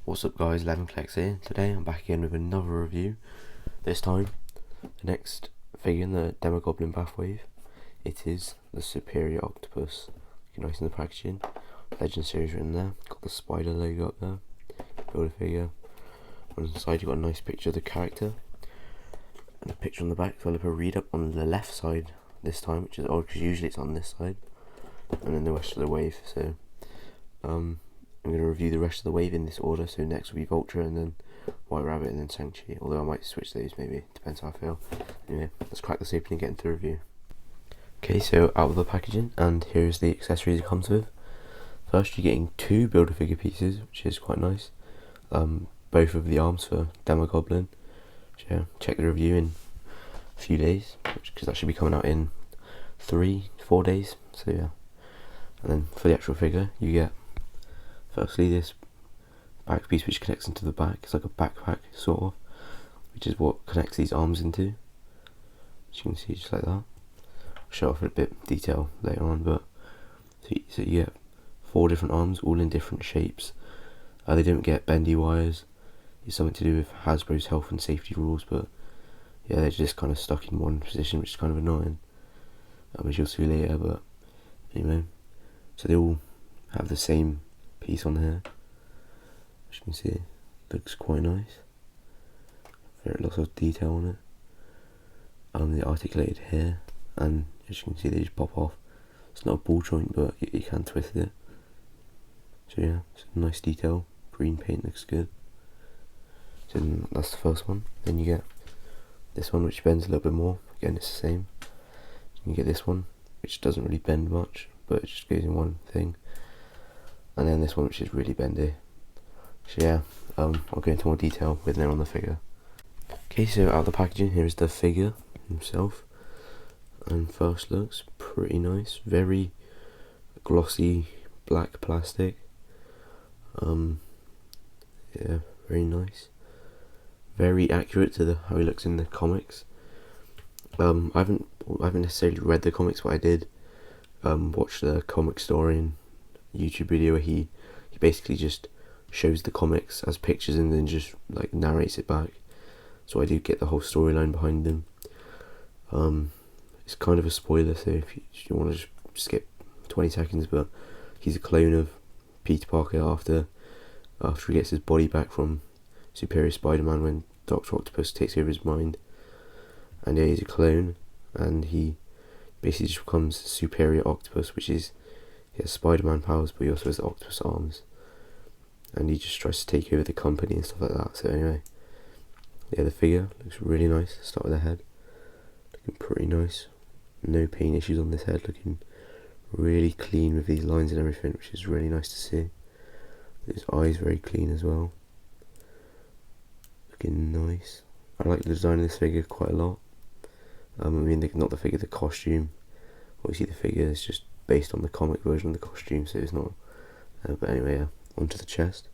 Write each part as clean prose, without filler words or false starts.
What's up guys, 11Flex here. Today I'm back again with another review. This time, the next figure in the Demo-goblin BAF wave. It is the Superior Octopus. You can notice in the packaging, Legend series written there. Got the spider logo up there. Build a figure. On the side you've got a nice picture of the character. And a picture on the back, so I'll put a read up on the left side this time, which is odd because usually it's on this side. And then the rest of the wave, so I'm going to review the rest of the wave in this order. So next will be Vulture, and then White Rabbit, and then Sanctuary. Although I might switch those, maybe, depends how I feel. Anyway, let's crack this open and get into the review. Okay, so out of the packaging, and here's the accessories it comes with. First, you're getting two Build-A-Figure pieces, which is quite nice. Both of the arms for Demo-goblin. Yeah, check the review in a few days, because that should be coming out in 3-4 days. So yeah, and then for the actual figure, you get firstly this back piece which connects into the back. It's like a backpack sort of, which is what connects these arms into. As you can see, just like that. I'll show off a bit of detail later on, but so you get 4 different arms, all in different shapes. They don't get bendy wires. It's something to do with Hasbro's health and safety rules, but yeah, they're just kind of stuck in one position, which is kind of annoying, as you'll see later. But anyway, so they all have the same piece on here. As you can see, it looks quite nice. Lots of detail on it. The articulated hair, and as you can see, they just pop off. It's not a ball joint, but you can twist it. So yeah, it's a nice detail. Green paint looks good. So that's the first one. Then you get this one, which bends a little bit more. Again, it's the same. You get this one, which doesn't really bend much, but it just goes in one thing. And then this one, which is really bendy. So yeah, I'll go into more detail with them on the figure. Okay, so out of the packaging, here is the figure himself. And first looks pretty nice. Very glossy black plastic. Yeah, very nice. Very accurate to how he looks in the comics. I haven't necessarily read the comics, but I did watch the comic story and YouTube video where he basically just shows the comics as pictures and then just like narrates it back. So I do get the whole storyline behind him. It's kind of a spoiler, so if you want to just skip 20 seconds, but he's a clone of Peter Parker after he gets his body back from Superior Spider-Man when Dr. Octopus takes over his mind. And yeah, he's a clone, and he basically just becomes Superior Octopus, which is, he has Spider-Man powers, but he also has octopus arms. And he just tries to take over the company and stuff like that. So anyway, yeah, the figure looks really nice. Start with the head, looking pretty nice. No paint issues on this head, looking really clean with these lines and everything, which is really nice to see. His eyes very clean as well. Looking nice. I like the design of this figure quite a lot. I mean, not the figure, the costume. Obviously the figure is just based on the comic version of the costume, so it's not. But anyway, yeah, onto the chest.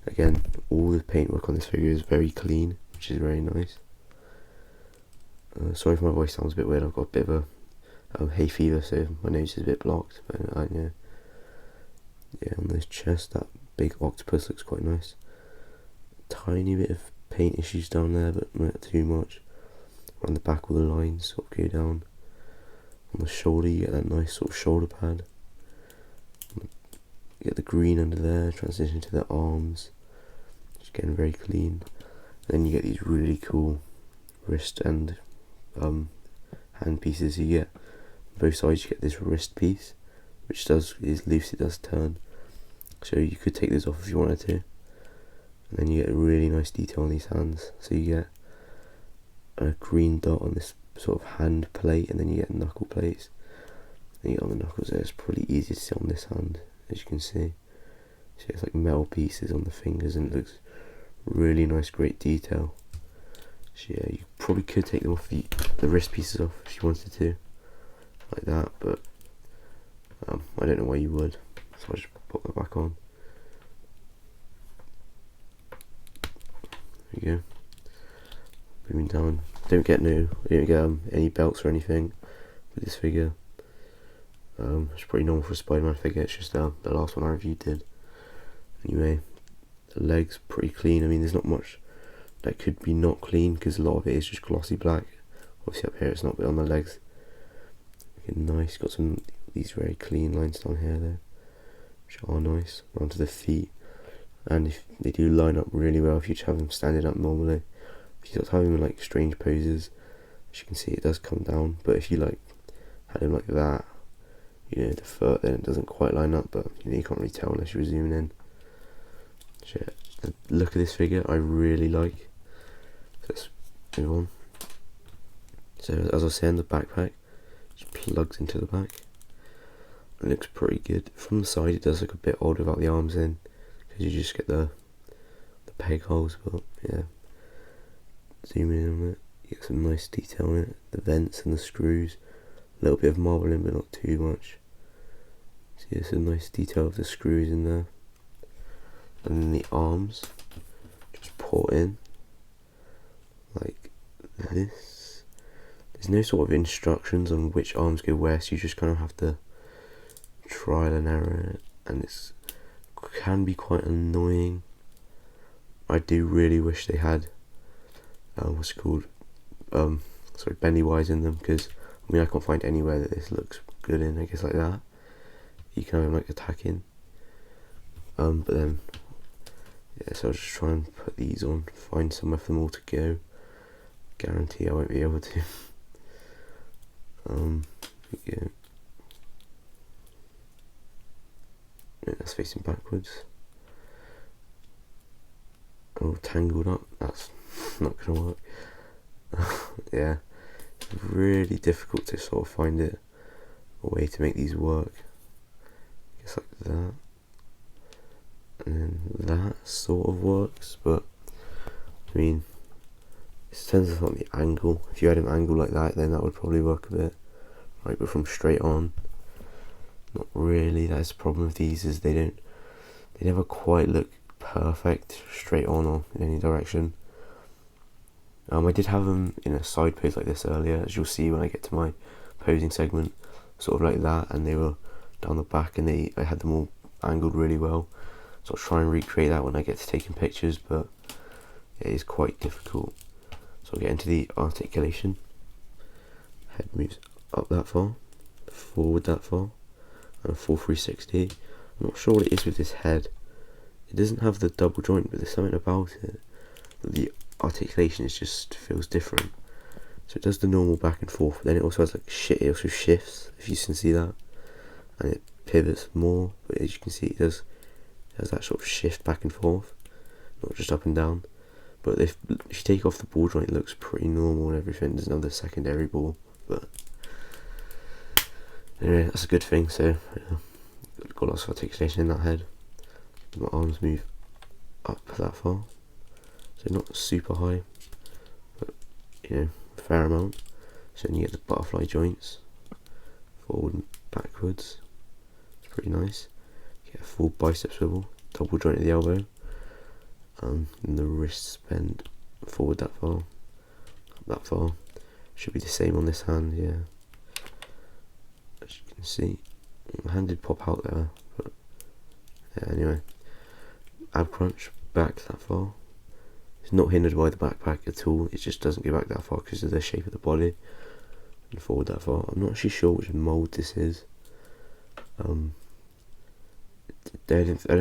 Again, all the paintwork on this figure is very clean, which is very nice. Sorry if my voice sounds a bit weird. I've got a bit of a hay fever, so my nose is a bit blocked. But yeah, on this chest, that big octopus looks quite nice. Tiny bit of paint issues down there, but not too much. On the back, all the lines sort of go down. On the shoulder, you get that nice sort of shoulder pad. You get the green under there, transition to the arms, just getting very clean. Then you get these really cool wrist and hand pieces. You get both sides. You get this wrist piece, which is loose. It does turn, so you could take this off if you wanted to. And then you get a really nice detail on these hands. So you get a green dot on this sort of hand plate, and then you get knuckle plates. And you get on the knuckles there. It's pretty easy to see on this hand, as you can see. So it's like metal pieces on the fingers, and it looks really nice, great detail. So yeah, you probably could take them off the wrist pieces off if you wanted to, like that. But I don't know why you would, so I'll just pop that back on. There you go. Moving down. Don't get any belts or anything with this figure. It's pretty normal for a Spider-Man figure. It's just the last one I reviewed did. Anyway, The legs pretty clean. I mean, there's not much that could be not clean because a lot of it is just glossy black. Obviously up here it's not, but on the legs, looking nice. Got these very clean lines down here though, which are nice. Onto the feet, and if they do line up really well if you just have them standing up normally. If you sort of have them in like strange poses, as you can see, it does come down. But if you like had them like that, you know, the foot, then it doesn't quite line up. But you know, you can't really tell unless you're zooming in. Shit. The look of this figure I really like. So let's move on. So as I was saying, the backpack just plugs into the back. It looks pretty good. From the side it does look a bit odd without the arms in, because you just get the peg holes, but yeah. Zoom in on it, you get some nice detail in it. The vents and the screws. A little bit of marbling but not too much. See, there's a nice detail of the screws in there. And then the arms just port in like this. There's no sort of instructions on which arms go where, so you just kind of have to trial and error it, and it can be quite annoying. I do really wish they had what's it called, bendy wires in them, because I mean I can't find anywhere that this looks good in. I guess like that you can have them like attacking, but then yeah, so I'll just try and put these on, find somewhere for them all to go. Guarantee I won't be able to. Yeah. Yeah, that's facing backwards. Oh, tangled up, that's not gonna work. Yeah, it's really difficult to sort of find a way to make these work. I guess like that. And then that sort of works, but I mean, it depends on the angle. If you had an angle like that, then that would probably work a bit. Right, but from straight on, not really. That's the problem with these, is they never quite look perfect straight on or in any direction. I did have them in a side pose like this earlier, as you'll see when I get to my posing segment, sort of like that, and they were down the back, and I had them all angled really well. So I'll try and recreate that when I get to taking pictures, but it is quite difficult. So I'll get into the articulation. Head moves up that far, forward that far, and a full 360. I'm not sure what it is with this head. It doesn't have the double joint, but there's something about it. The articulation just feels different. So it does the normal back and forth, but then it also has like it also shifts, if you can see that, and it pivots more. But as you can see, it has that sort of shift back and forth, not just up and down. But if you take off the ball joint, it looks pretty normal and everything. There's another secondary ball, but anyway, that's a good thing. So yeah, got lots of articulation in that head. My arms move up that far, so not super high, but you know, a fair amount. So then you get the butterfly joints, forward and backwards. It's pretty nice. You get a full bicep swivel, double joint at the elbow, and the wrists bend forward that far, up that far. Should be the same on this hand, yeah. As you can see, my hand did pop out there, but yeah, anyway. Ab crunch back that far. It's not hindered by the backpack at all, it just doesn't go back that far because of the shape of the body. And forward that far. I'm not actually sure which mould this is. I don't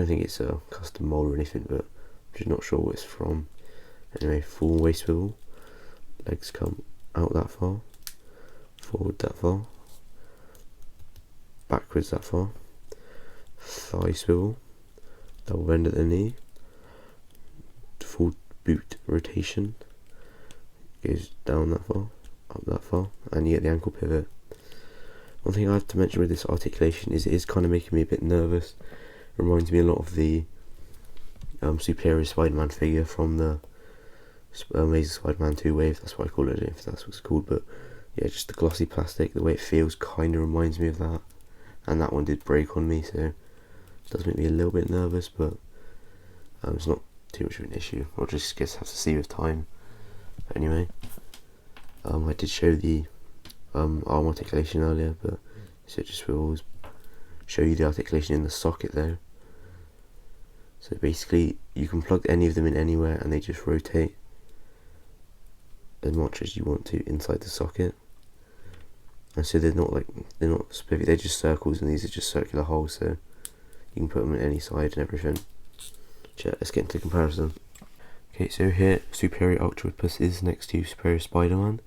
think it's a custom mould or anything, but I'm just not sure what it's from. Anyway, full waist swivel. Legs come out that far, forward that far, backwards that far, thigh swivel, double bend at the knee, full boot rotation, goes down that far, up that far, and you get the ankle pivot. One thing I have to mention with this articulation is it is kind of making me a bit nervous. It reminds me a lot of the Superior Spider-Man figure from the Amazing Spider-Man 2 wave. That's what I call it, if that's what it's called. But yeah, just the glossy plastic, the way it feels kind of reminds me of that. And that one did break on me, so it does make me a little bit nervous, but it's not too much of an issue. I'll just guess have to see with time. But anyway, I did show the arm articulation earlier, but so just will always show you the articulation in the socket though. So basically you can plug any of them in anywhere and they just rotate as much as you want to inside the socket. And so they're not specific, they're just circles, and these are just circular holes, so you can put them in any side and everything. Let's get into comparison. Okay, so here Superior Octopus is next to Superior Spider-Man.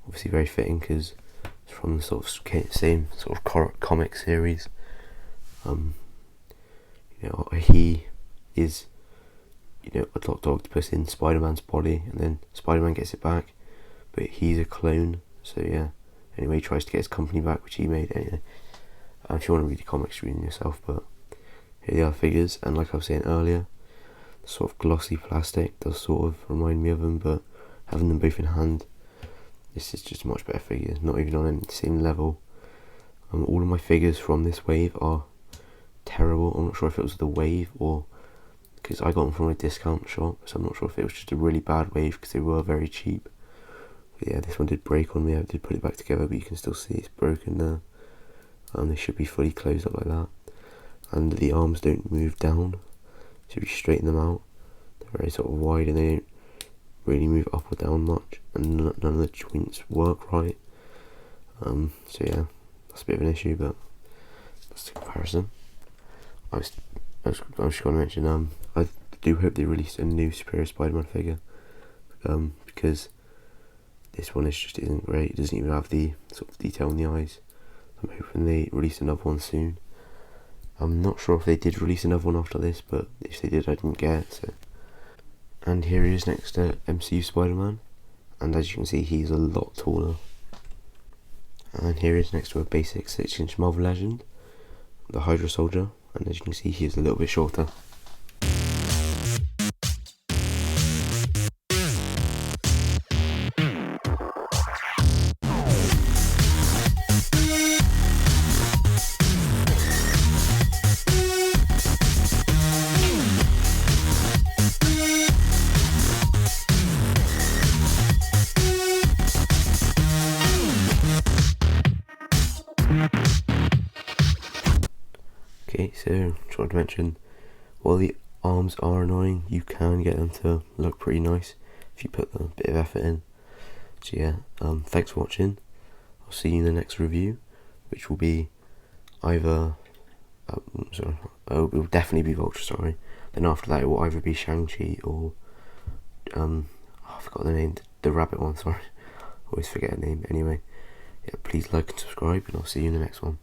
Obviously very fitting because it's from the sort of same sort of comic series. He is, a Dr. Octopus in Spider-Man's body, and then Spider-Man gets it back, but he's a clone, so yeah. Anyway, he tries to get his company back, which he made anyway. If you want to read the comics, read them yourself, but here they are figures, and like I was saying earlier, the sort of glossy plastic does sort of remind me of them, but having them both in hand, this is just a much better figure, not even on the same level. All of my figures from this wave are terrible. I'm not sure if it was the wave or because I got them from a discount shop, so I'm not sure if it was just a really bad wave because they were very cheap. But yeah, this one did break on me. I did put it back together, but you can still see it's broken there. They should be fully closed up like that, and the arms don't move down, so if you straighten them out, they're very sort of wide and they don't really move up or down much, and none of the joints work right. So yeah, that's a bit of an issue, but that's the comparison. I was just going to mention, I do hope they release a new Superior Spider-Man figure, because this one isn't great. It doesn't even have the sort of detail in the eyes. I'm hoping they release another one soon. I'm not sure if they did release another one after this, but if they did, I didn't get it. So. And here he is next to MCU Spider-Man, and as you can see, he's a lot taller. And here he is next to a basic 6-inch Marvel Legend, the Hydra Soldier, and as you can see, he's a little bit shorter. Okay, so just wanted to mention, while the arms are annoying, you can get them to look pretty nice if you put a bit of effort in. So yeah, thanks for watching. I'll see you in the next review, which will be either, it will definitely be Vulture, sorry. Then after that it will either be Shang-Chi or, I forgot the name, the rabbit one, sorry. I always forget the name. Anyway, yeah, please like and subscribe, and I'll see you in the next one.